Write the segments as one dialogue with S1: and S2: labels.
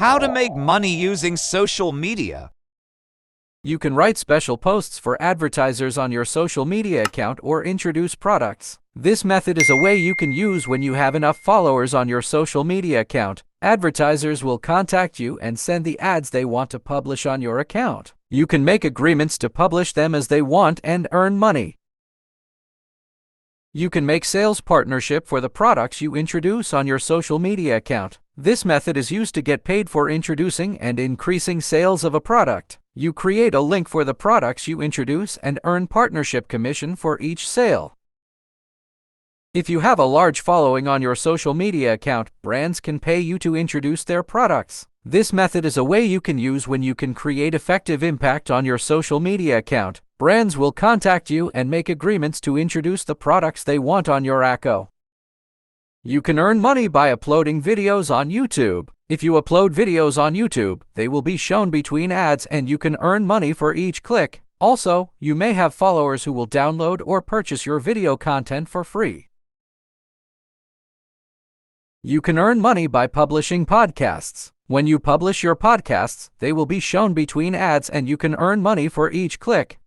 S1: How to make money using social media.
S2: You can write special posts for advertisers on your social media account or introduce products. This method is a way you can use when you have enough followers on your social media account. Advertisers will contact you and send the ads they want to publish on your account. You can make agreements to publish them as they want and earn money. You can make sales partnership for the products you introduce on your social media account. This method is used to get paid for introducing and increasing sales of a product. You create a link for the products you introduce and earn partnership commission for each sale. If you have a large following on your social media account, brands can pay you to introduce their products. This method is a way you can use when you can create effective impact on your social media account. Brands will contact you and make agreements to introduce the products they want on your ACO. You can earn money by uploading videos on YouTube. If you upload videos on YouTube, they will be shown between ads and you can earn money for each click. Also, you may have followers who will download or purchase your video content for free. You can earn money by publishing podcasts. When you publish your podcasts, they will be shown between ads and you can earn money for each click.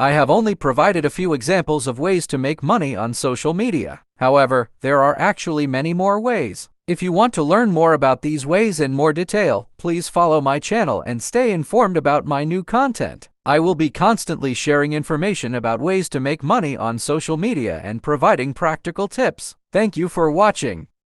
S2: I have only provided a few examples of ways to make money on social media. However, there are actually many more ways. If you want to learn more about these ways in more detail, please follow my channel and stay informed about my new content. I will be constantly sharing information about ways to make money on social media and providing practical tips. Thank you for watching.